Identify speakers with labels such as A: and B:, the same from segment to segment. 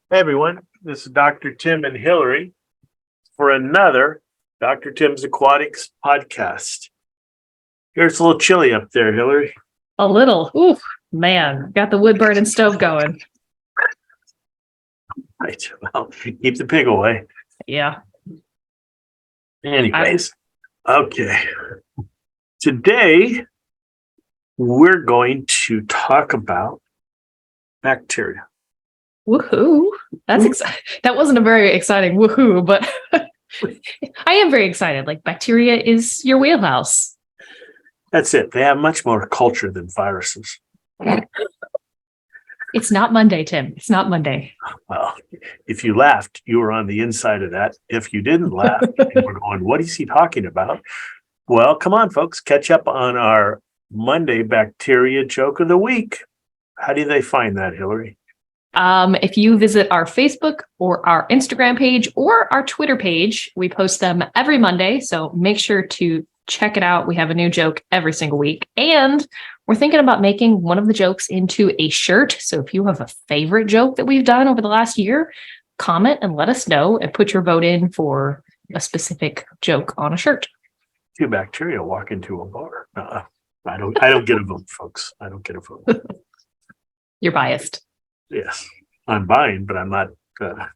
A: Hey everyone, this is Dr. Tim and Hillary for another Dr. Tim's Aquatics podcast. Here's a little chilly up there, Hillary.
B: A little. Ooh, man, got the wood burning stove going.
A: Right. Well, keep the pig away.
B: Yeah.
A: Anyways, okay. Today, we're going to talk about bacteria.
B: Woohoo. That's exciting. That wasn't a very exciting woohoo, but I am very excited. Like, bacteria is your wheelhouse.
A: That's it. They have much more culture than viruses.
B: It's not Monday, Tim. It's not Monday.
A: Well, if you laughed, you were on the inside of that. If you didn't laugh, you were going, what is he talking about? Well, come on, folks. Catch up on our Monday bacteria joke of the week. How do they find that, Hillary?
B: If you visit our Facebook or our Instagram page or our Twitter page, we post them every Monday. So make sure to check it out. We have a new joke every single week. And we're thinking about making one of the jokes into a shirt. So if you have a favorite joke that we've done over the last year, comment and let us know and put your vote in for a specific joke on a shirt.
A: Two bacteria walk into a bar. I don't get a vote, folks. I don't get a vote.
B: You're biased.
A: Yes, I'm buying, but I'm not. No.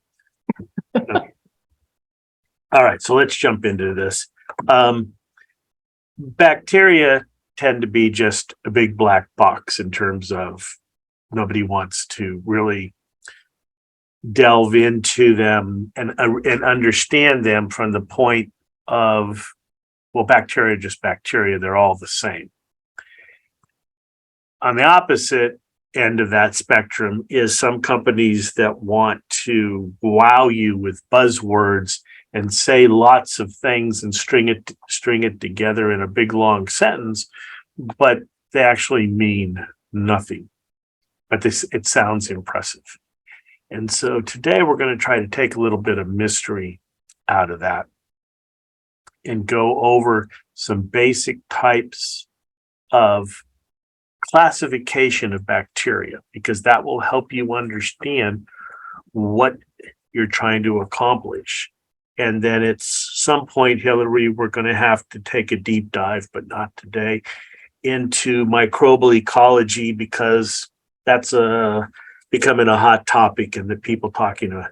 A: All right, so let's jump into this. Bacteria tend to be just a big black box in terms of nobody wants to really delve into them and understand them from the point of, well, bacteria, just bacteria, they're all the same. On the opposite end of that spectrum is some companies that want to wow you with buzzwords and say lots of things and string it together in a big long sentence, but they actually mean nothing. But it sounds impressive. And so today we're going to try to take a little bit of mystery out of that and go over some basic types of classification of bacteria, because that will help you understand what you're trying to accomplish. And then at some point, Hillary, we're going to have to take a deep dive, but not today, into microbial ecology, because that's becoming a hot topic, and the people talking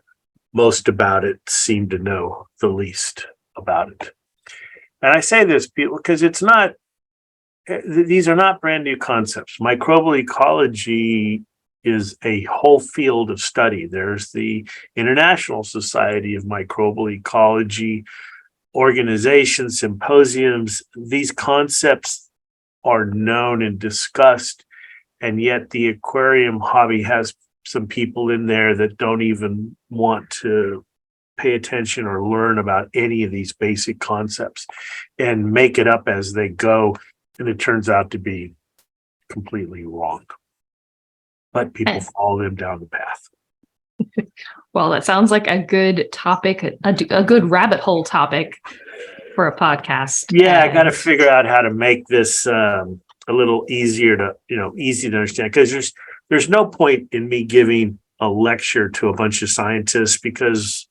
A: most about it seem to know the least about it. And I say this because these are not brand new concepts. Microbial ecology is a whole field of study. There's the International Society of Microbial Ecology, organizations, symposiums. These concepts are known and discussed, and yet the aquarium hobby has some people in there that don't even want to pay attention or learn about any of these basic concepts and make it up as they go. And it turns out to be completely wrong. But people follow them down the path.
B: Well, that sounds like a good topic, a good rabbit hole topic for a podcast.
A: Yeah, I got to figure out how to make this a little easier to, easy to understand, because there's no point in me giving a lecture to a bunch of scientists, because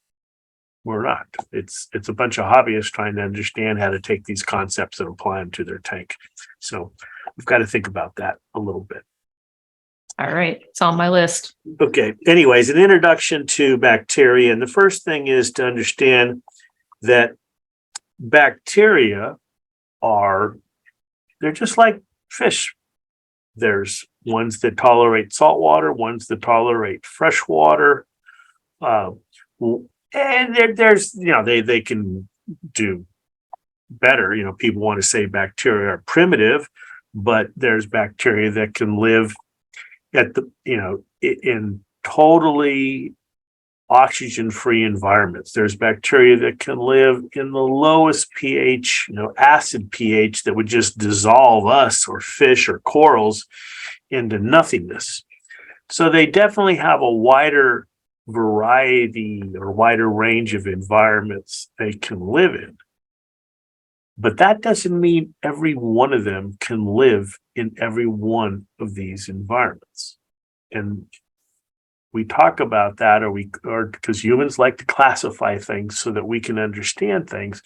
A: we're not. It's a bunch of hobbyists trying to understand how to take these concepts and apply them to their tank. So we've got to think about that a little bit.
B: All right. It's on my list.
A: Okay. Anyways, an introduction to bacteria. And the first thing is to understand that bacteria they're just like fish. There's ones that tolerate salt water, ones that tolerate fresh water. And there's, they can do better. People want to say bacteria are primitive, but there's bacteria that can live in totally oxygen-free environments. There's bacteria that can live in the lowest pH, acid pH, that would just dissolve us or fish or corals into nothingness. So they definitely have a wider variety or wider range of environments they can live in. But that doesn't mean every one of them can live in every one of these environments. And we talk about that, or because humans like to classify things so that we can understand things.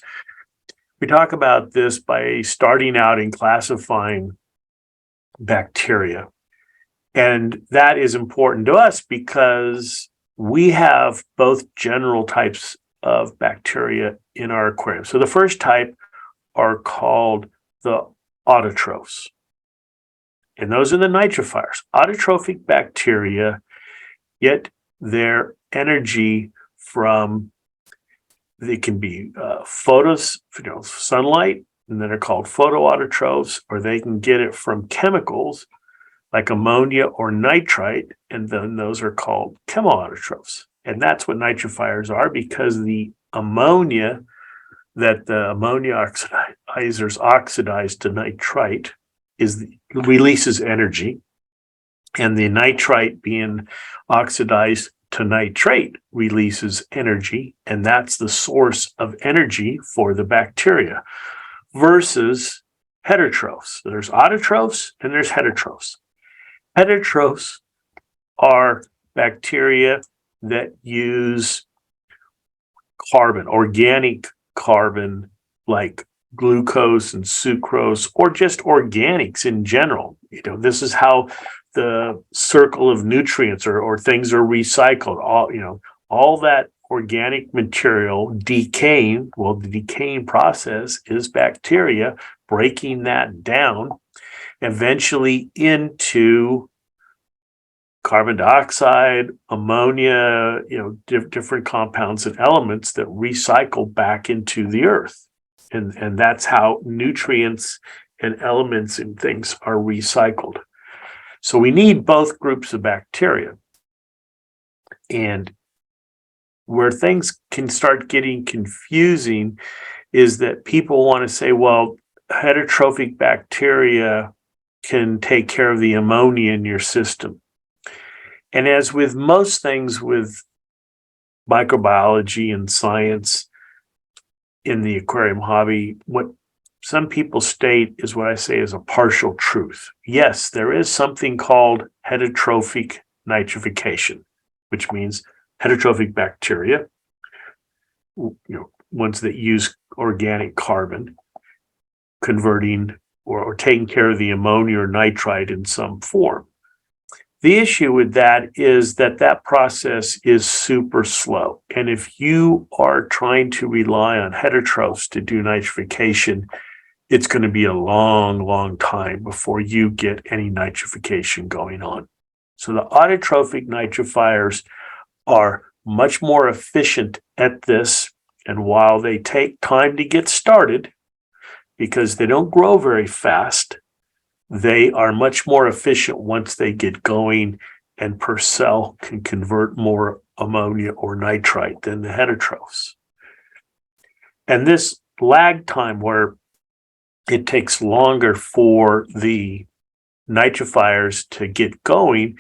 A: We talk about this by starting out and classifying bacteria. And that is important to us because we have both general types of bacteria in our aquarium. So the first type are called the autotrophs. And those are the nitrifiers. Autotrophic bacteria get their energy from, they can be sunlight, and then they're called photoautotrophs, or they can get it from chemicals like ammonia or nitrite, and then those are called chemoautotrophs. And that's what nitrifiers are, because the ammonia that the ammonia oxidizers oxidize to nitrite releases energy, and the nitrite being oxidized to nitrate releases energy, and that's the source of energy for the bacteria, versus heterotrophs. There's autotrophs and there's heterotrophs. Heterotrophs are bacteria that use carbon, organic carbon, like glucose and sucrose, or just organics in general. This is how the circle of nutrients or things are recycled. All that organic material decaying. Well, the decaying process is bacteria breaking that down eventually into carbon dioxide, ammonia, different compounds and elements that recycle back into the earth. And that's how nutrients and elements and things are recycled. So we need both groups of bacteria. And where things can start getting confusing is that people want to say, well, heterotrophic bacteria can take care of the ammonia in your system. And as with most things with microbiology and science in the aquarium hobby, what some people state is what I say is a partial truth. Yes, there is something called heterotrophic nitrification, which means heterotrophic bacteria, ones that use organic carbon, converting or taking care of the ammonia or nitrite in some form. The issue with that is that process is super slow. And if you are trying to rely on heterotrophs to do nitrification, it's going to be a long, long time before you get any nitrification going on. So the autotrophic nitrifiers are much more efficient at this. And while they take time to get started, because they don't grow very fast, they are much more efficient once they get going, and per cell can convert more ammonia or nitrite than the heterotrophs. And this lag time, where it takes longer for the nitrifiers to get going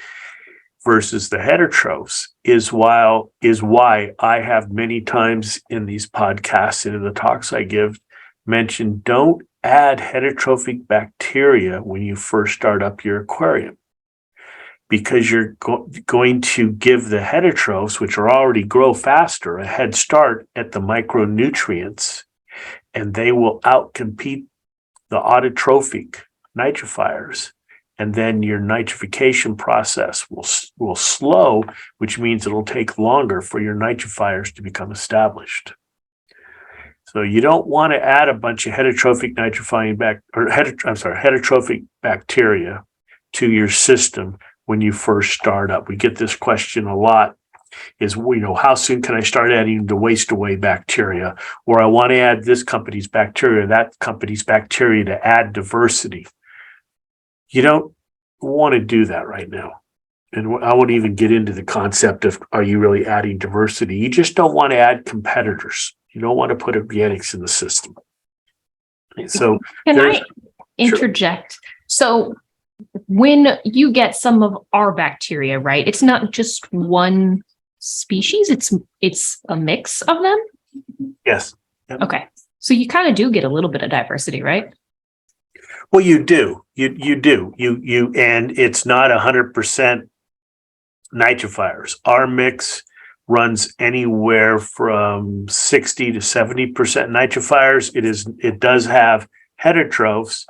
A: versus the heterotrophs, is why I have many times in these podcasts and in the talks I give mentioned, don't add heterotrophic bacteria when you first start up your aquarium, because you're going to give the heterotrophs, which are already grow faster, a head start at the micronutrients, and they will outcompete the autotrophic nitrifiers. And then your nitrification process will slow, which means it'll take longer for your nitrifiers to become established. So you don't want to add a bunch of heterotrophic heterotrophic bacteria to your system when you first start up. We get this question a lot: is, how soon can I start adding the waste away bacteria? Or I want to add this company's bacteria, that company's bacteria, to add diversity. You don't want to do that right now. And I won't even get into the concept of, are you really adding diversity? You just don't want to add competitors. You don't want to put organics in the system. So
B: can I interject? Sure. So when you get some of our bacteria, right, it's not just one species, it's a mix of them?
A: Yes. Yep.
B: Okay. So you kind of do get a little bit of diversity, right?
A: Well, you do. You do. And it's not 100% Nitrifiers. Our mix runs anywhere from 60 to 70% nitrifiers. It does have heterotrophs.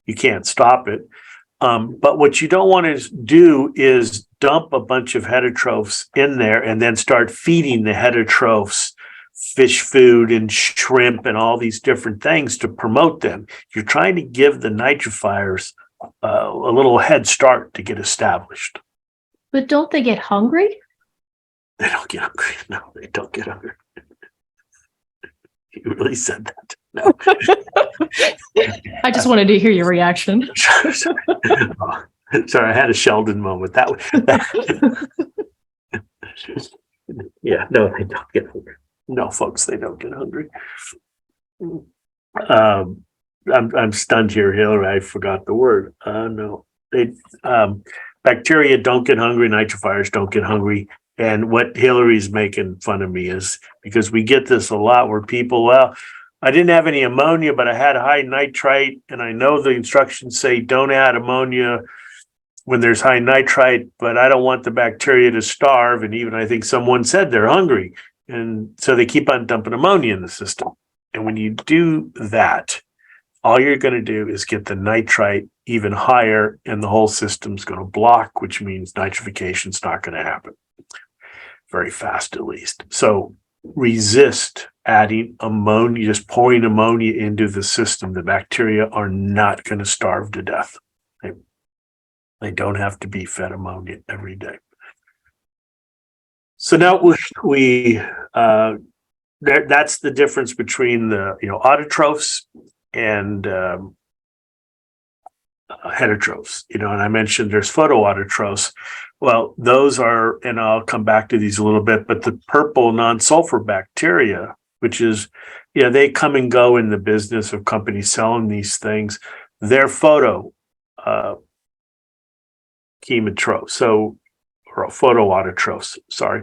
A: You can't stop it. But what you don't want to do is dump a bunch of heterotrophs in there and then start feeding the heterotrophs fish food and shrimp and all these different things to promote them. You're trying to give the nitrifiers a little head start to get established.
B: But don't they get hungry?
A: They don't get hungry. No, they don't get hungry. You really said that. No.
B: I just wanted to hear your reaction.
A: Sorry, I had a Sheldon moment. Yeah, no, they don't get hungry. No, folks, they don't get hungry. I'm stunned here, Hillary. I forgot the word. No, bacteria don't get hungry. Nitrifiers don't get hungry. And what Hillary's making fun of me is because we get this a lot where people, well, I didn't have any ammonia, but I had high nitrite, and I know the instructions say don't add ammonia when there's high nitrite, but I don't want the bacteria to starve. And even I think someone said they're hungry. And so they keep on dumping ammonia in the system. And when you do that, all you're going to do is get the nitrite even higher, and the whole system's going to block, which means nitrification's not going to happen very fast, at least. So resist adding ammonia, just pouring ammonia into the system. The bacteria are not going to starve to death. They don't have to be fed ammonia every day. So now that's the difference between the autotrophs and heterotrophs. And I mentioned there's photoautotrophs. Well, those are, and I'll come back to these a little bit, but the purple non-sulfur bacteria, which is, they come and go in the business of companies selling these things. They're photoautotrophs. Sorry.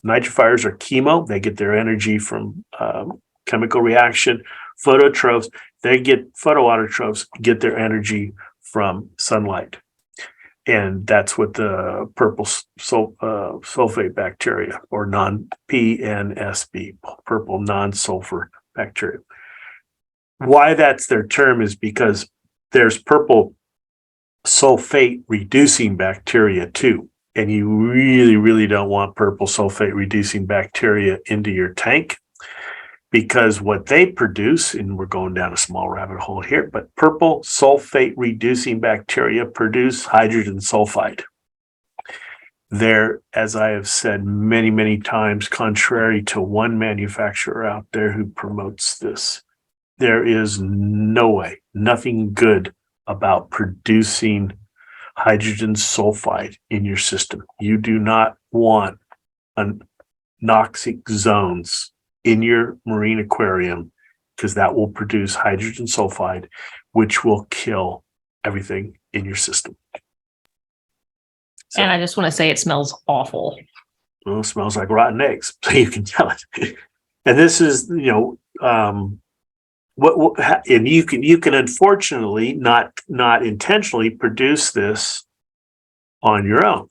A: Nitrifiers are chemo. They get their energy from chemical reaction. Photoautotrophs get their energy from sunlight. And that's what the purple sulfate bacteria, or PNSB, purple non-sulfur bacteria. Why that's their term is because there's purple sulfate reducing bacteria too. And you really, really don't want purple sulfate reducing bacteria into your tank, because what they produce, and we're going down a small rabbit hole here, but purple sulfate reducing bacteria produce hydrogen sulfide. They're, as I have said many, many times, contrary to one manufacturer out there who promotes this, there is no way, nothing good about producing hydrogen sulfide in your system. You do not want anoxic zones in your marine aquarium, because that will produce hydrogen sulfide, which will kill everything in your system. So,
B: and I just want to say it smells awful.
A: Well, it smells like rotten eggs, so you can tell it. And this is, and you can unfortunately not intentionally produce this on your own.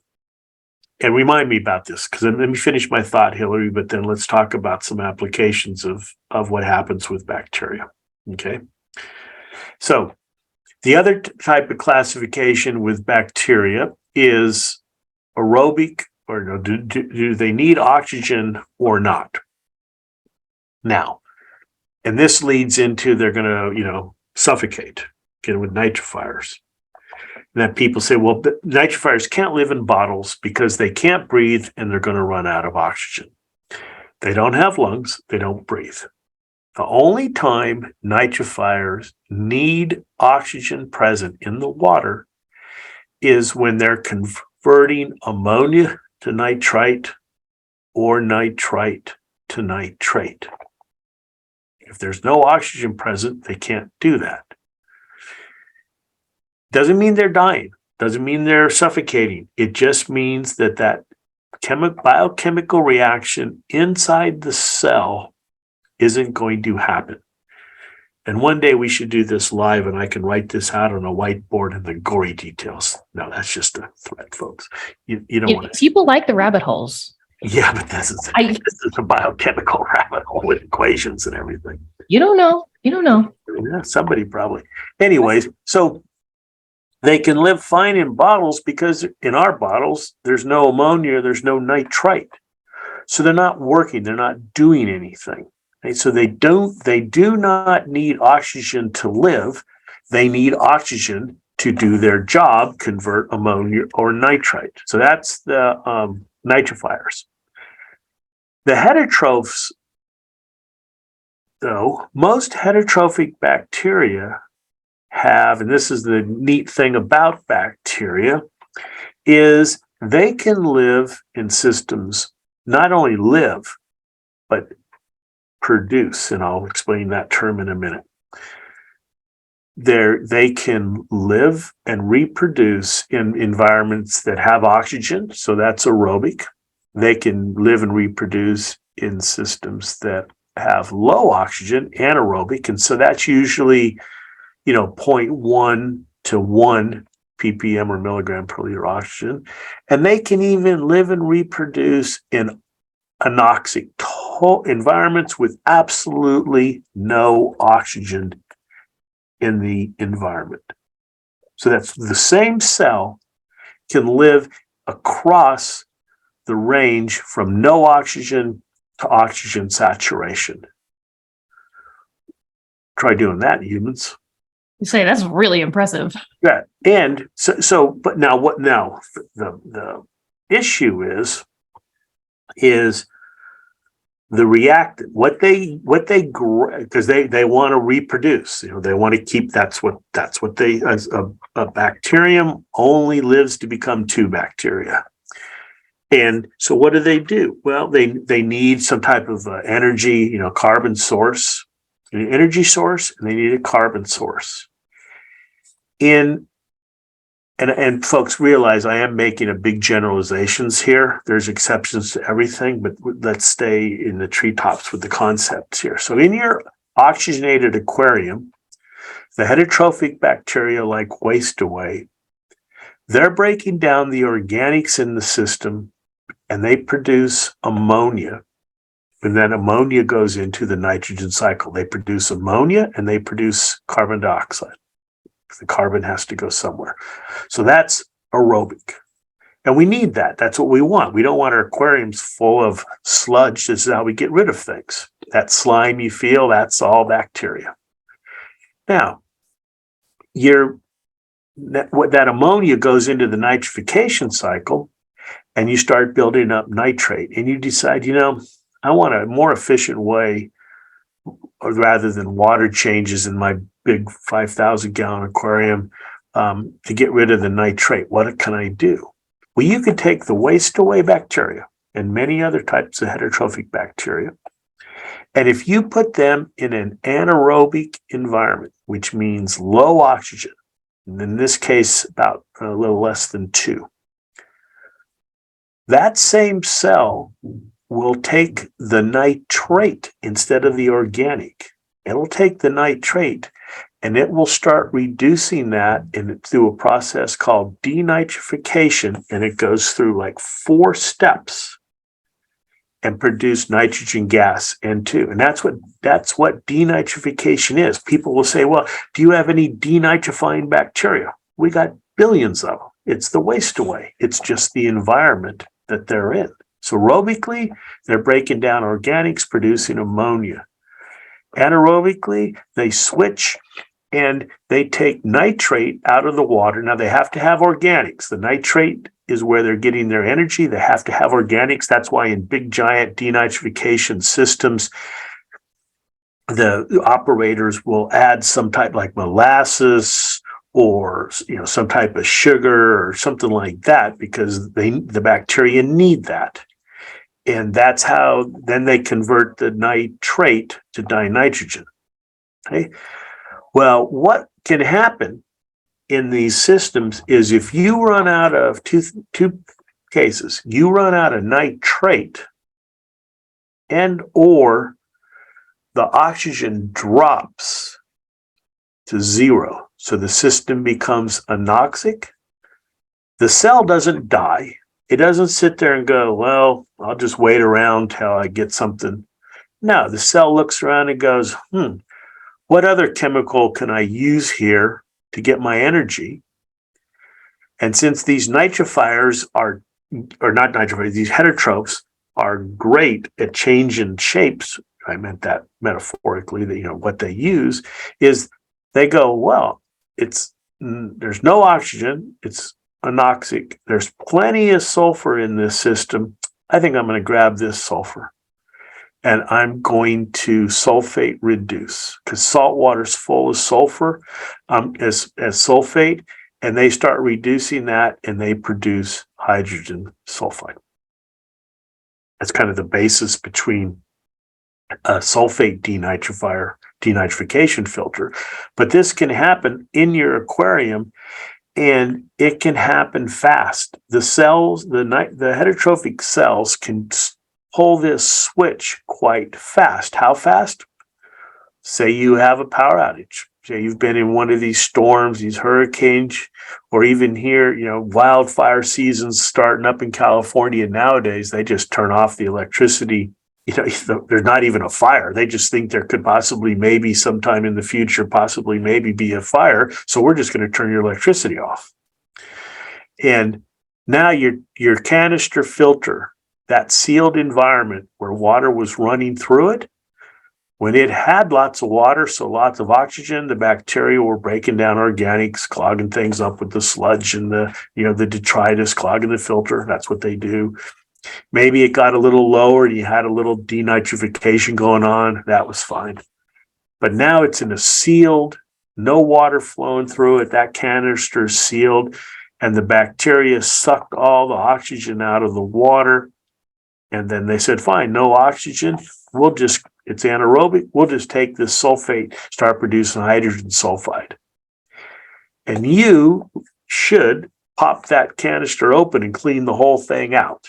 A: And remind me about this, because let me finish my thought, Hillary, but then let's talk about some applications of what happens with bacteria. Okay. So the other type of classification with bacteria is aerobic, or do they need oxygen or not? Now, and this leads into they're going to, suffocate, with nitrifiers. That people say, well, the nitrifiers can't live in bottles because they can't breathe and they're going to run out of oxygen. They don't have lungs, they don't breathe. The only time nitrifiers need oxygen present in the water is when they're converting ammonia to nitrite or nitrite to nitrate. If there's no oxygen present, they can't do that. Doesn't mean they're dying. Doesn't mean they're suffocating. It just means that biochemical reaction inside the cell isn't going to happen. And one day we should do this live and I can write this out on a whiteboard in the gory details. No, that's just a threat, folks. You don't want to.
B: People like the rabbit holes.
A: Yeah, but this is a biochemical rabbit hole with equations and everything.
B: You don't know.
A: Yeah, somebody probably. Anyways, so they can live fine in bottles because in our bottles, there's no ammonia, there's no nitrite. So they're not working, they're not doing anything. Okay? So they do not need oxygen to live. They need oxygen to do their job, convert ammonia or nitrite. So that's the nitrifiers. The heterotrophs, though, most heterotrophic bacteria have, and this is the neat thing about bacteria, is they can live in systems, not only live, but produce, and I'll explain that term in a minute. They can live and reproduce in environments that have oxygen, so that's aerobic. They can live and reproduce in systems that have low oxygen, anaerobic, and so that's usually 0.1 to 1 ppm or milligram per liter oxygen. And they can even live and reproduce in anoxic environments with absolutely no oxygen in the environment. So that's the same cell can live across the range from no oxygen to oxygen saturation. Try doing that in humans.
B: You say that's really impressive.
A: Yeah, and but now what? Now the issue is the reactant. What they because they want to reproduce. They want to keep. That's what they as a bacterium only lives to become two bacteria. And so what do? Well, they need some type of energy, carbon source, an energy source, and they need a carbon source. And folks realize I am making a big generalizations here. There's exceptions to everything, but let's stay in the treetops with the concepts here. So in your oxygenated aquarium, the heterotrophic bacteria like waste away. They're breaking down the organics in the system and they produce ammonia. And then ammonia goes into the nitrogen cycle. They produce ammonia and they produce carbon dioxide. The carbon has to go somewhere. So that's aerobic. And we need that. That's what we want. We don't want our aquariums full of sludge. This is how we get rid of things. That slime you feel, that's all bacteria. Now, that ammonia goes into the nitrification cycle, and you start building up nitrate. And you decide, I want a more efficient way, or rather than water changes in my big 5,000-gallon aquarium, to get rid of the nitrate. What can I do? Well, you can take the waste away bacteria and many other types of heterotrophic bacteria, and if you put them in an anaerobic environment, which means low oxygen, and in this case, about a little less than 2, that same cell will take the nitrate instead of the organic. It'll take the nitrate and it will start reducing that through a process called denitrification, and it goes through like 4 steps and produce nitrogen gas, N2. And that's what denitrification is. People will say, well, do you have any denitrifying bacteria? We got billions of them. It's the waste away. It's just the environment that they're in. So aerobically, they're breaking down organics, producing ammonia. Anaerobically, they switch and they take nitrate out of the water. Now, they have to have organics. The nitrate is where they're getting their energy. They have to have organics. That's why in big, giant denitrification systems, the operators will add some type like molasses or some type of sugar or something like that, because the bacteria need that. And that's how then they convert the nitrate to dinitrogen. Okay. Well, what can happen in these systems is if you run out of two cases, you run out of nitrate and or the oxygen drops to 0. So the system becomes anoxic. The cell doesn't die. It doesn't sit there and go, well, I'll just wait around till I get something. No, the cell looks around and goes, what other chemical can I use here to get my energy? And since these nitrifiers are, or not nitrifiers, these heterotrophs are great at changing shapes, I meant that metaphorically, that, what they use is they go, well, there's no oxygen, it's anoxic, there's plenty of sulfur in this system. I think I'm going to grab this sulfur and I'm going to sulfate reduce, because salt water is full of sulfur as sulfate, and they start reducing that and they produce hydrogen sulfide. That's kind of the basis between a sulfate denitrification filter. But this can happen in your aquarium, and it can happen fast. The cells, the heterotrophic cells can pull this switch quite fast. How fast? Say you have a power outage. Say you've been in one of these storms, these hurricanes, or even here, wildfire seasons starting up in California nowadays. They just turn off the electricity. There's not even a fire. They just think there could possibly, maybe sometime in the future, possibly maybe be a fire. So we're just going to turn your electricity off. And now your canister filter, that sealed environment where water was running through it, when it had lots of water, so lots of oxygen, the bacteria were breaking down organics, clogging things up with the sludge and the detritus, clogging the filter. That's what they do. Maybe it got a little lower and you had a little denitrification going on. That was fine. But now it's in a sealed, no water flowing through it. That canister is sealed, and the bacteria sucked all the oxygen out of the water. And then they said, fine, no oxygen. It's anaerobic. We'll just take this sulfate, start producing hydrogen sulfide. And you should pop that canister open and clean the whole thing out.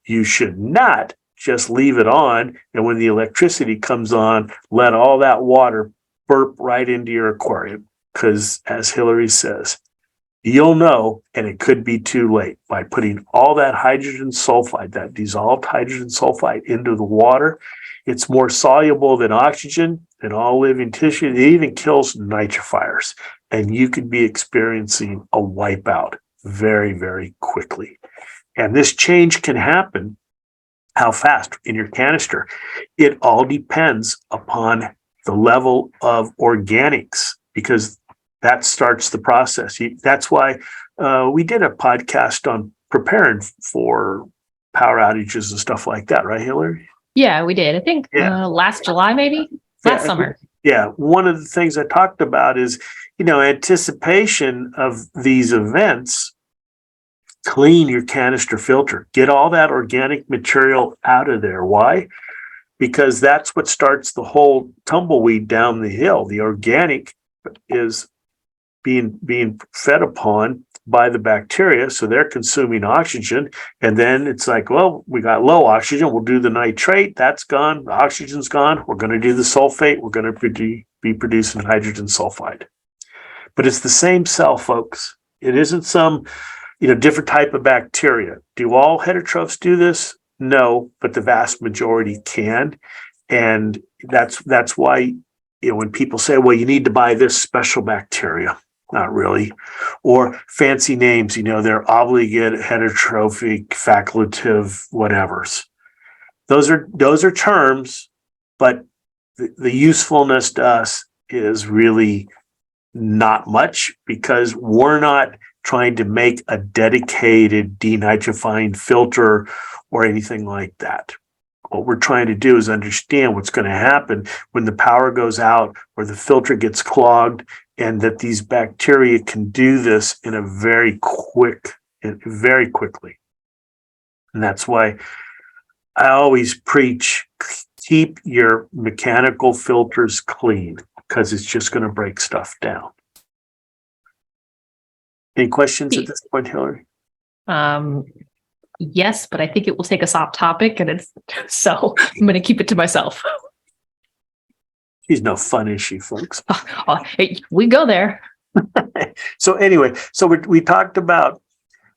A: You should not just leave it on, and when the electricity comes on, let all that water burp right into your aquarium. Because as Hillary says, you'll know, and it could be too late, by putting all that hydrogen sulfide, that dissolved hydrogen sulfide, into the water. It's more soluble than oxygen and all living tissue. It even kills nitrifiers, and you could be experiencing a wipeout very, very quickly. And this change can happen. How fast in your canister? It all depends upon the level of organics, because that starts the process. That's why we did a podcast on preparing for power outages and stuff like that, right, Hillary?
B: Yeah, we did. I think last July, maybe last summer.
A: Yeah. One of the things I talked about is, anticipation of these events. Clean your canister filter. Get all that organic material out of there. Why? Because that's what starts the whole tumbleweed down the hill. The organic is being fed upon by the bacteria, so they're consuming oxygen, and then it's like, well, we got low oxygen, we'll do the nitrate, that's gone, the oxygen's gone, we're going to do the sulfate, we're going to be producing hydrogen sulfide. But it's the same cell, folks. It isn't some different type of bacteria. Do all heterotrophs do this? No, but the vast majority can. And that's why, when people say, well, you need to buy this special bacteria, not really. Or fancy names, they're obligate, heterotrophic, facultative, whatevers. Those are terms, but the usefulness to us is really not much, because we're not trying to make a dedicated denitrifying filter or anything like that. What we're trying to do is understand what's going to happen when the power goes out or the filter gets clogged, and that these bacteria can do this very quickly. And that's why I always preach, keep your mechanical filters clean, because it's just going to break stuff down. Any questions at this point, Hillary?
B: Yes, but I think it will take us off topic, and so I'm going to keep it to myself.
A: She's no fun, is she, folks?
B: Hey, we go there.
A: So anyway, we talked about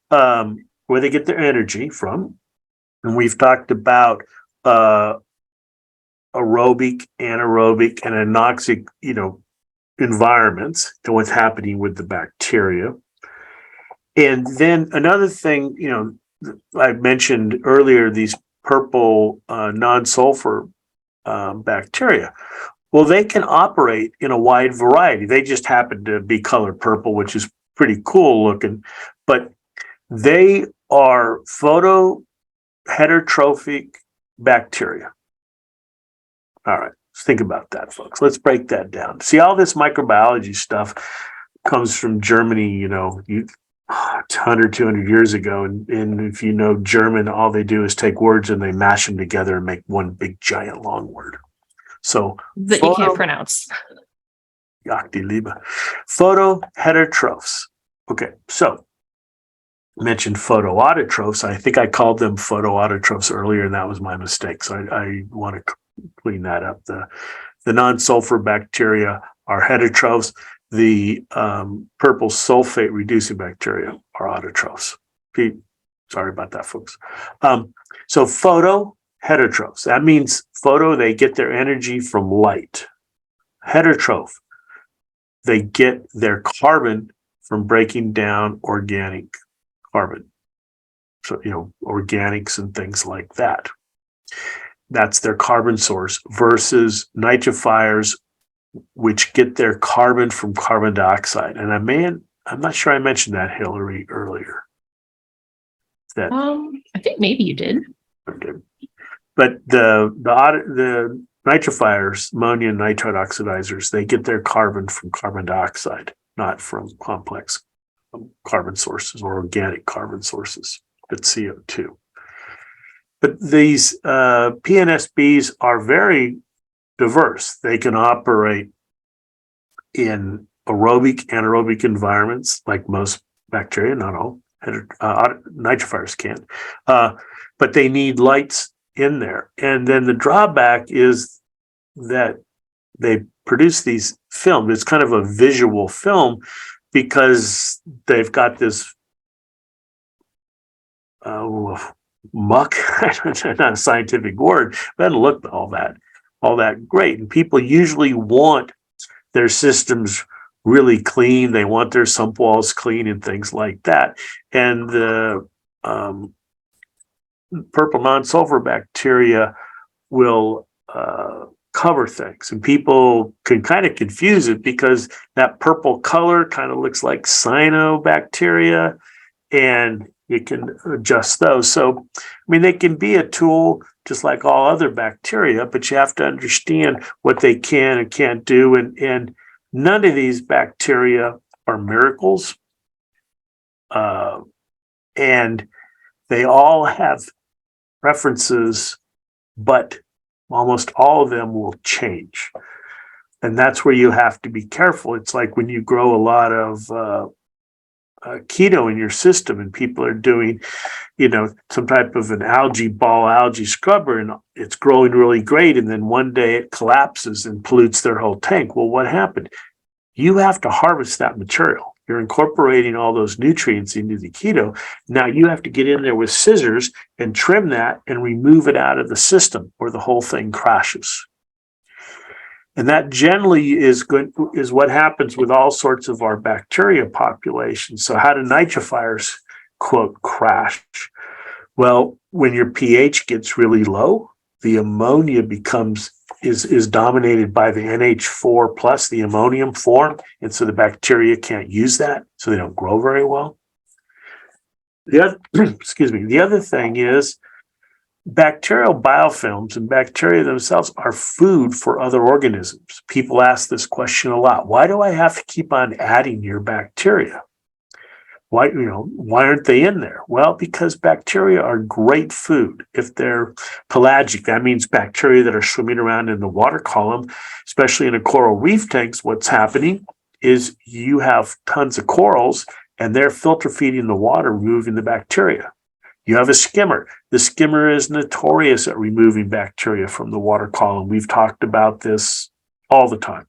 A: where they get their energy from, and we've talked about aerobic, anaerobic, and anoxic, environments and what's happening with the bacteria. And then another thing, I mentioned earlier, these purple non-sulfur bacteria. Well, they can operate in a wide variety. They just happen to be colored purple, which is pretty cool looking, but they are heterotrophic bacteria. All right, let's think about that, folks. Let's break that down. See, all this microbiology stuff comes from Germany, 100, 200 years ago. And if you know German, all they do is take words and they mash them together and make one big, giant, long word. So
B: that you can't pronounce.
A: Jagd die Liebe. Heterotrophs. Okay, so I mentioned Autotrophs. I think I called them Autotrophs earlier, and that was my mistake. So I want to clean that up. The non-sulfur bacteria are heterotrophs. The purple sulfate reducing bacteria are autotrophs. Sorry about that, folks. So heterotrophs. That means they get their energy from light. Heterotroph, they get their carbon from breaking down organic carbon. So, organics and things like that. That's their carbon source versus nitrifiers, which get their carbon from carbon dioxide. And I'm not sure I mentioned that, Hillary, earlier.
B: I think maybe you did.
A: Okay. But the nitrifiers, ammonium nitrate oxidizers, they get their carbon from carbon dioxide, not from complex carbon sources or organic carbon sources, but CO2. But these PNSBs are very diverse. They can operate in aerobic, anaerobic environments, like most bacteria, not all. Nitrifiers can. But they need lights in there. And then the drawback is that they produce these films. It's kind of a visual film because they've got this muck, not a scientific word, but it doesn't look all that great. And people usually want their systems really clean. They want their sump walls clean and things like that. And the purple non-sulfur bacteria will cover things. And people can kind of confuse it because that purple color kind of looks like cyanobacteria, and you can adjust those. So, they can be a tool just like all other bacteria, but you have to understand what they can and can't do. And none of these bacteria are miracles. And they all have preferences, but almost all of them will change. And that's where you have to be careful. It's like when you grow a lot of keto in your system and people are doing, some type of an algae scrubber, and it's growing really great. And then one day it collapses and pollutes their whole tank. Well, what happened? You have to harvest that material. You're incorporating all those nutrients into the keto. Now you have to get in there with scissors and trim that and remove it out of the system, or the whole thing crashes. And that generally is what happens with all sorts of our bacteria populations. So how do nitrifiers, quote, crash? Well, when your pH gets really low, the ammonia is dominated by the NH4 plus, the ammonium form. And so the bacteria can't use that, so they don't grow very well. The other thing is bacterial biofilms and bacteria themselves are food for other organisms. People ask this question a lot. Why do I have to keep on adding your bacteria? Why aren't they in there? Well, because bacteria are great food. If they're pelagic, that means bacteria that are swimming around in the water column, especially in a coral reef tanks. What's happening is you have tons of corals and they're filter feeding the water, removing the bacteria. You have a skimmer. The skimmer is notorious at removing bacteria from the water column. We've talked about this all the time.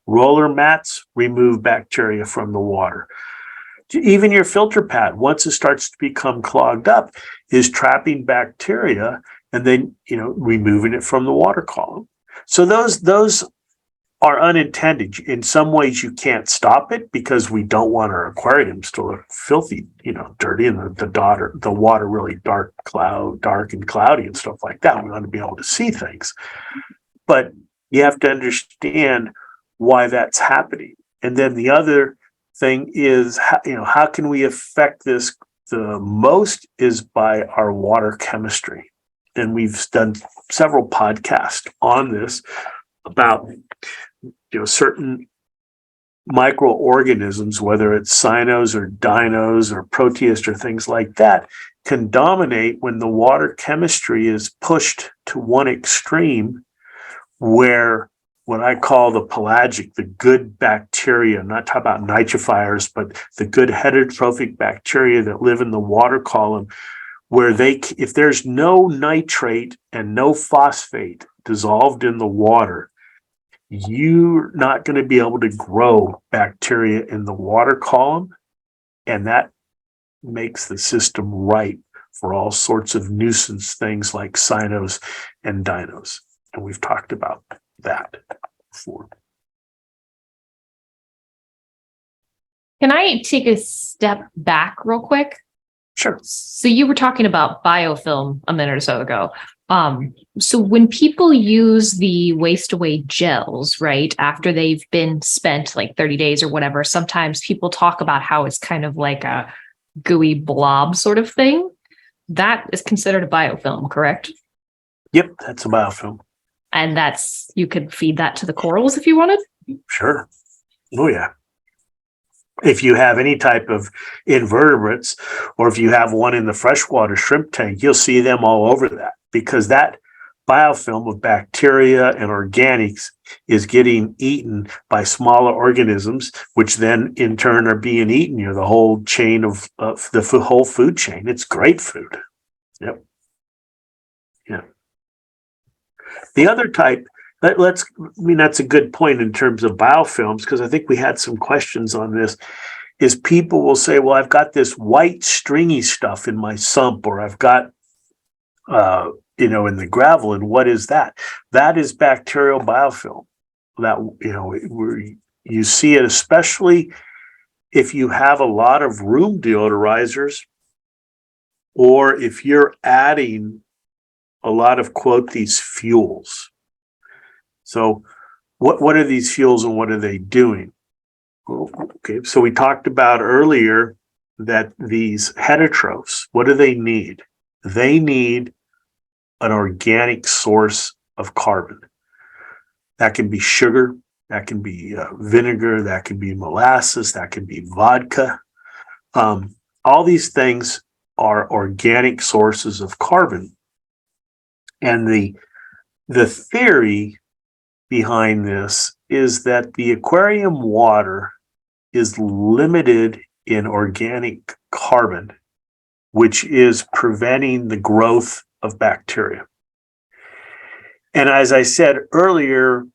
A: Roller mats remove bacteria from the water. Even your filter pad, once it starts to become clogged up, is trapping bacteria and then, removing it from the water column. So those are unintended. In some ways, you can't stop it because we don't want our aquariums to look filthy, dirty, and the water really dark and cloudy and stuff like that. We want to be able to see things, but you have to understand why that's happening. And then the other thing is, how can we affect this the most is by our water chemistry. And we've done several podcasts on this about certain microorganisms, whether it's cynos or dinos or protists or things like that, can dominate when the water chemistry is pushed to one extreme, where what I call the pelagic, the good bacteria, I'm not talking about nitrifiers, but the good heterotrophic bacteria that live in the water column, where if there's no nitrate and no phosphate dissolved in the water, you're not going to be able to grow bacteria in the water column. And that makes the system ripe for all sorts of nuisance things like cynos and dinos. And we've talked about that before.
B: Can I take a step back real quick?
A: Sure.
B: So you were talking about biofilm a minute or so ago. So when people use the waste away gels, right, after they've been spent like 30 days or whatever, sometimes people talk about how it's kind of like a gooey blob sort of thing. That is considered a biofilm, correct?
A: Yep, that's a biofilm.
B: And you could feed that to the corals if you wanted?
A: Sure. Oh, yeah. If you have any type of invertebrates, or if you have one in the freshwater shrimp tank, you'll see them all over that, because that biofilm of bacteria and organics is getting eaten by smaller organisms, which then in turn are being eaten. The whole chain of the whole food chain. It's great food. Yep. Yeah. The other type, that's a good point in terms of biofilms, because I think we had some questions on this, is people will say, well, I've got this white stringy stuff in my sump, or I've got, in the gravel. And what is that? That is bacterial biofilm. That, where you see it, especially if you have a lot of room deodorizers, or if you're adding a lot of, quote, these fuels. So what are these fuels and what are they doing? Okay, so we talked about earlier that these heterotrophs, what do they need? They need an organic source of carbon. That can be sugar, that can be vinegar, that can be molasses, that can be vodka. All these things are organic sources of carbon. And the theory behind this is that the aquarium water is limited in organic carbon, which is preventing the growth of bacteria. And as I said earlier,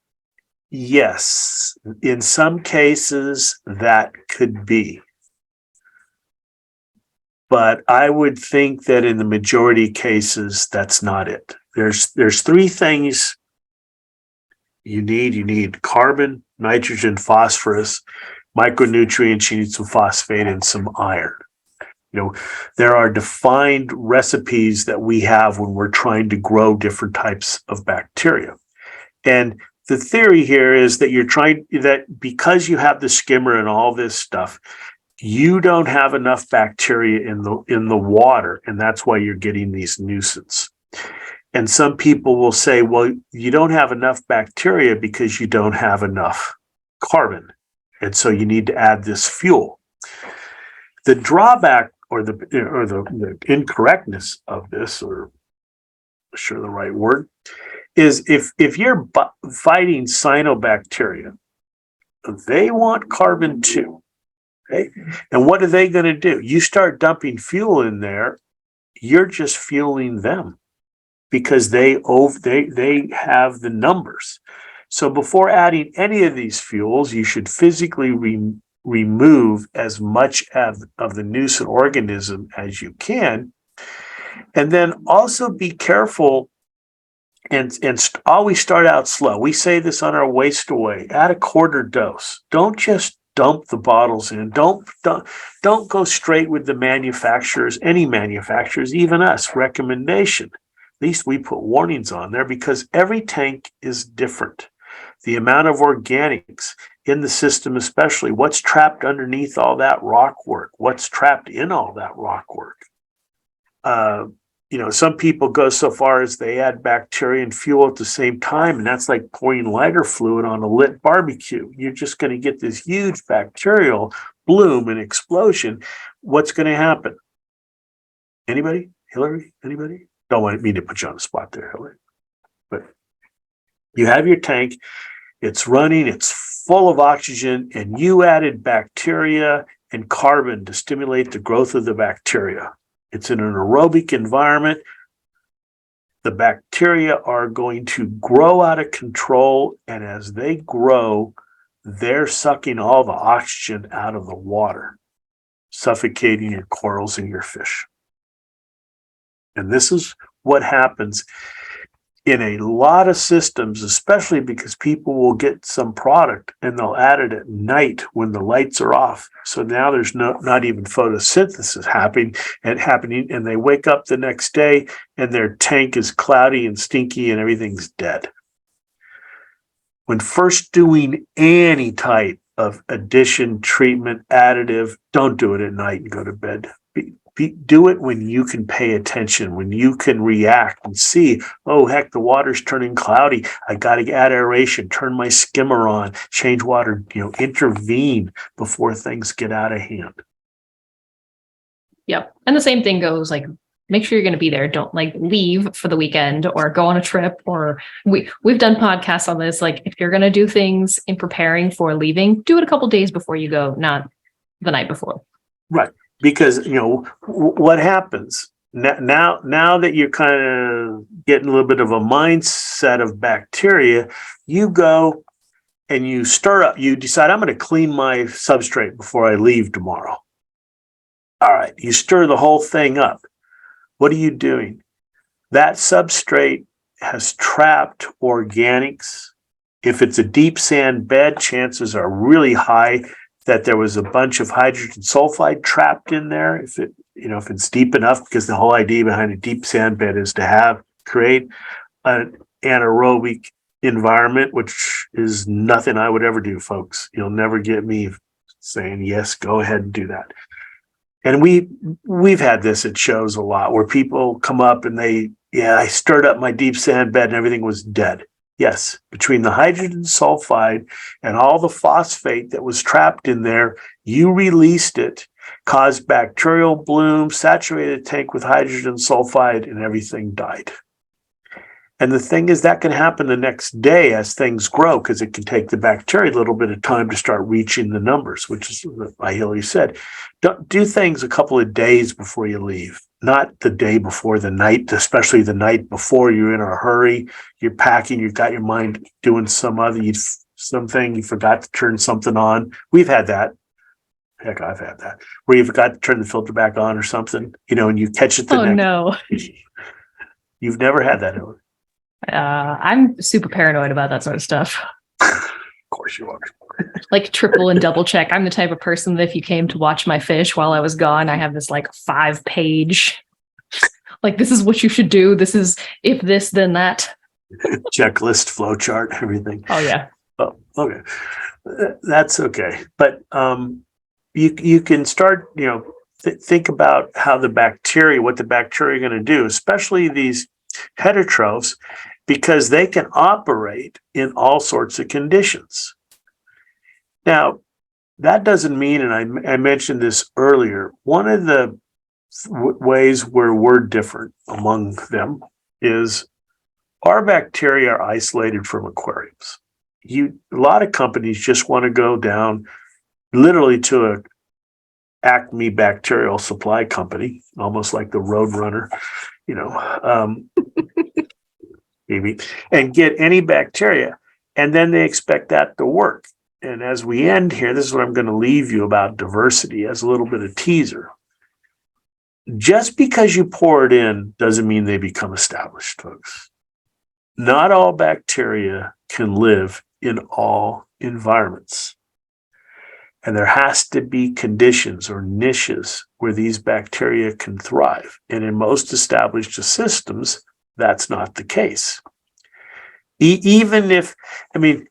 A: yes, in some cases that could be. But I would think that in the majority of cases, that's not it. There's three things you need. You need carbon, nitrogen, phosphorus, micronutrients. You need some phosphate and some iron. There are defined recipes that we have when we're trying to grow different types of bacteria. And the theory here is that because you have the skimmer and all this stuff, you don't have enough bacteria in the water, and that's why you're getting these nuisance. And some people will say, well, you don't have enough bacteria because you don't have enough carbon. And so you need to add this fuel. The drawback or the incorrectness of this, or I'm sure the right word, is if you're fighting cyanobacteria, they want carbon too. Okay? And what are they going to do? You start dumping fuel in there, you're just fueling them, because they have the numbers. So before adding any of these fuels, you should physically remove as much of the nuisance organism as you can. And then also be careful and always start out slow. We say this on our waste away, add a quarter dose. Don't just dump the bottles in. Don't go straight with the manufacturers, any manufacturers, even us, recommendation. At least we put warnings on there because every tank is different. The amount of organics in the system, especially what's trapped underneath all that rock work, what's trapped in all that rock work. Some people go so far as they add bacteria and fuel at the same time, and that's like pouring lighter fluid on a lit barbecue. You're just going to get this huge bacterial bloom and explosion. What's going to happen? Anybody? Hillary? Anybody? Don't want me to put you on the spot there, Hillary. But you have your tank, it's running, it's full of oxygen, and you added bacteria and carbon to stimulate the growth of the bacteria. It's in an aerobic environment. The bacteria are going to grow out of control, and as they grow, they're sucking all the oxygen out of the water, suffocating your corals and your fish. And this is what happens in a lot of systems, especially because people will get some product and they'll add it at night when the lights are off. So now there's not even photosynthesis happening, and they wake up the next day and their tank is cloudy and stinky and everything's dead. When first doing any type of addition, treatment, additive, don't do it at night and go to bed. Do it when you can pay attention, when you can react and see, oh, heck, the water's turning cloudy. I got to add aeration, turn my skimmer on, change water, intervene before things get out of hand.
B: Yep. And the same thing goes, like, make sure you're going to be there. Don't leave for the weekend or go on a trip. Or we've done podcasts on this. Like, if you're going to do things in preparing for leaving, do it a couple days before you go, not the night before.
A: Right. Because, what happens now that you're kind of getting a little bit of a mindset of bacteria, you go and you stir up, you decide, I'm going to clean my substrate before I leave tomorrow. All right. You stir the whole thing up. What are you doing? That substrate has trapped organics. If it's a deep sand bed, chances are really high that there was a bunch of hydrogen sulfide trapped in there. If it's deep enough, because the whole idea behind a deep sand bed is to create an anaerobic environment, which is nothing I would ever do, folks. You'll never get me saying, yes, go ahead and do that. And we've had this at shows a lot where people come up and I stirred up my deep sand bed and everything was dead. Yes, between the hydrogen sulfide and all the phosphate that was trapped in there, you released it, caused bacterial bloom, saturated the tank with hydrogen sulfide, and everything died. And the thing is, that can happen the next day as things grow, because it can take the bacteria a little bit of time to start reaching the numbers, which is what Hillary said. Don't do things a couple of days before you leave, not the day before, the night, especially the night before. You're in a hurry, you're packing, you've got your mind doing something, you forgot to turn something on. We've had that. Heck, I've had that, where you forgot to turn the filter back on or something, and you catch it the next.
B: No.
A: You've never had that, Hillary?
B: I'm super paranoid about that sort of stuff.
A: Of course you are.
B: Like triple and double check. I'm the type of person that if you came to watch my fish while I was gone, I have this 5-page, this is what you should do. This is if this, then that.
A: Checklist, flow chart, everything.
B: Oh, yeah.
A: Oh, okay. That's okay. But you can start, think about how what the bacteria are going to do, especially these heterotrophs, because they can operate in all sorts of conditions. Now, that doesn't mean, and I mentioned this earlier, one of the ways where we're different among them is our bacteria are isolated from aquariums. A lot of companies just want to go down literally to a Acme bacterial supply company, almost like the Roadrunner, maybe, and get any bacteria. And then they expect that to work. And as we end here, this is what I'm going to leave you about diversity as a little bit of teaser. Just because you pour it in doesn't mean they become established, folks. Not all bacteria can live in all environments. And there has to be conditions or niches where these bacteria can thrive. And in most established systems, that's not the case. Even if, I mean,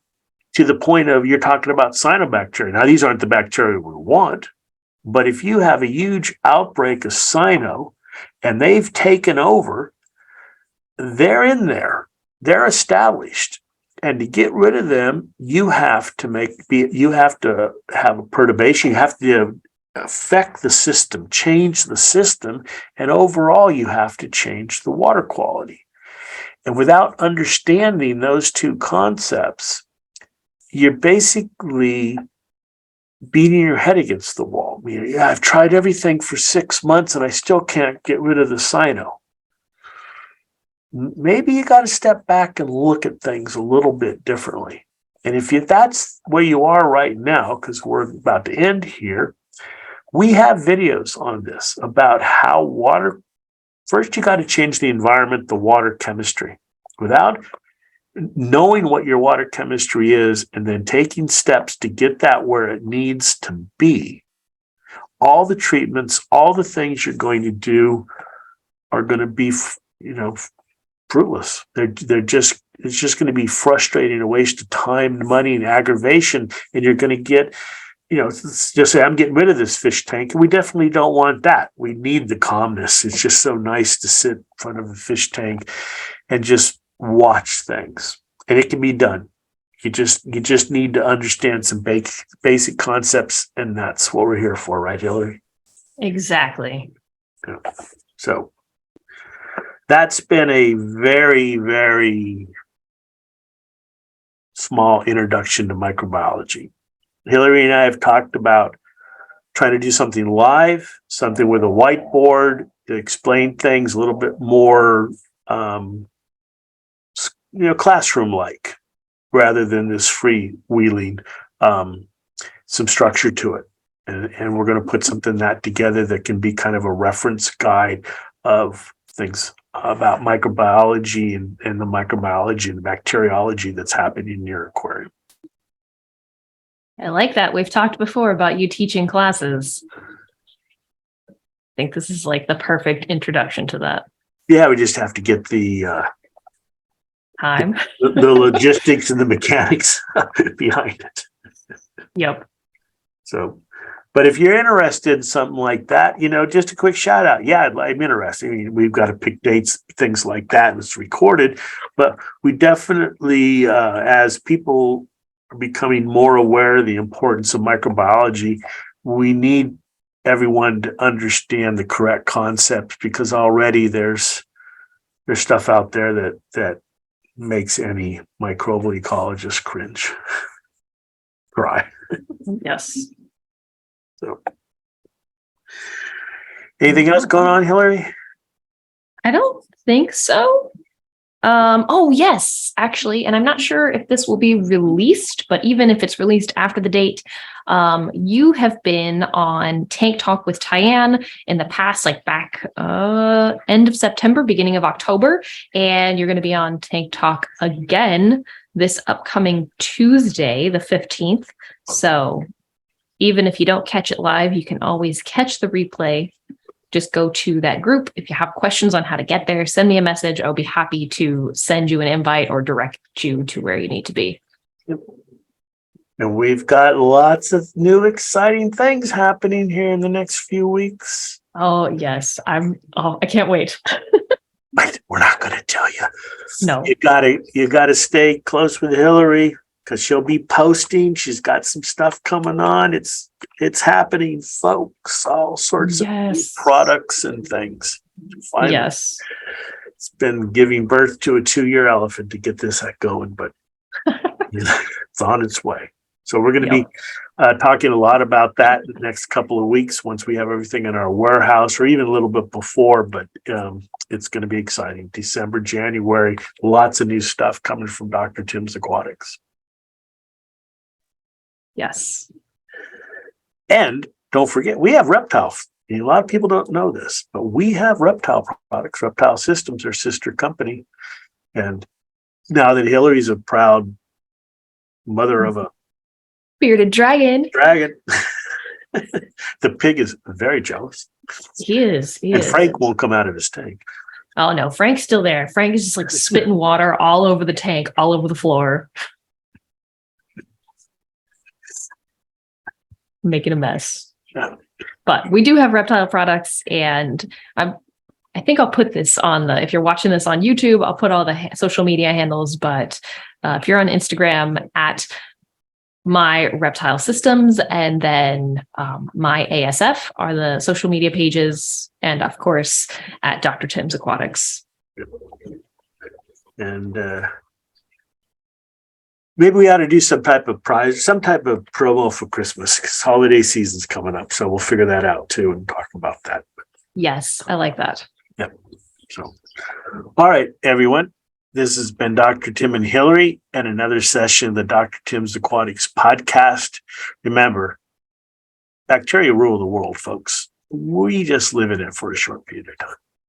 A: to the point of you're talking about cyanobacteria. Now, these aren't the bacteria we want, but if you have a huge outbreak of cyano and they've taken over, they're in there, they're established. And to get rid of them, you have to have a perturbation. You have to affect the system, change the system, and overall, you have to change the water quality. And without understanding those two concepts, you're basically beating your head against the wall. I mean, I've tried everything for 6 months, and I still can't get rid of the cyno. Maybe you got to step back and look at things a little bit differently. And if that's where you are right now, because we're about to end here, we have videos on this about how water, first you got to change the environment, the water chemistry. Without knowing what your water chemistry is and then taking steps to get that where it needs to be, all the treatments, all the things you're going to do are going to be, fruitless. It's just going to be frustrating, a waste of time, money, and aggravation. And you're going to get, just say, I'm getting rid of this fish tank. We definitely don't want that. We need the calmness. It's just so nice to sit in front of a fish tank and just watch things. And it can be done. You just need to understand some basic concepts, and that's what we're here for, right, Hillary?
B: Exactly.
A: Yeah. So that's been a very, very small introduction to microbiology. Hillary and I have talked about trying to do something live, something with a whiteboard to explain things a little bit more, classroom-like, rather than this freewheeling, some structure to it. And we're going to put something that together that can be kind of a reference guide of things about microbiology and the microbiology and the bacteriology that's happening in your aquarium.
B: I like that. We've talked before about you teaching classes. I think this is like the perfect introduction to that.
A: Yeah, we just have to get the
B: Time.
A: the logistics and the mechanics behind it.
B: Yep.
A: So, but if you're interested in something like that, just a quick shout out. Yeah, I'm interested. I mean, we've got to pick dates, things like that, and it's recorded. But we definitely, as people are becoming more aware of the importance of microbiology, we need everyone to understand the correct concepts, because already there's stuff out there that makes any microbial ecologist cringe. Cry.
B: Yes.
A: So, anything else going on, Hillary?
B: I don't think so. Oh, yes, actually. And I'm not sure if this will be released, but even if it's released after the date, you have been on Tank Talk with Tyann in the past, like back end of September, beginning of October. And you're going to be on Tank Talk again this upcoming Tuesday, the 15th. So even if you don't catch it live, you can always catch the replay. Just go to that group. If you have questions on how to get there, send me a message. I'll be happy to send you an invite or direct you to where you need to be.
A: Yep. And we've got lots of new exciting things happening here in the next few weeks.
B: Oh, yes. I can't wait.
A: But we're not going to tell you.
B: No.
A: You gotta stay close with Hillary, because she'll be posting. She's got some stuff coming on. It's happening, folks. All sorts of new products and things. Finally,
B: yes.
A: It's been giving birth to a 2-year elephant to get this going, but it's on its way. So we're going to be talking a lot about that in the next couple of weeks once we have everything in our warehouse, or even a little bit before, but it's going to be exciting. December, January, lots of new stuff coming from Dr. Tim's Aquatics.
B: Yes.
A: And don't forget, we have reptile. A lot of people don't know this, but we have reptile products. Reptile Systems, our sister company. And now that Hillary's a proud mother of a
B: Bearded dragon.
A: The pig is very jealous.
B: He is.
A: And Frank won't come out of his tank.
B: Oh no, Frank's still there. Frank is just like spitting water all over the tank, all over the floor. Making a mess.
A: Yeah.
B: But we do have reptile products, and I think I'll put this on if you're watching this on YouTube, I'll put all the social media handles, but if you're on Instagram at My Reptile Systems, and then My ASF are the social media pages, and of course at Dr. Tim's Aquatics.
A: And maybe we ought to do some type of prize, some type of promo for Christmas, because holiday season's coming up. So we'll figure that out too and talk about that.
B: Yes, I like that.
A: Yep. So, all right, everyone. This has been Dr. Tim and Hillary and another session of the Dr. Tim's Aquatics podcast. Remember, bacteria rule the world, folks. We just live in it for a short period of time.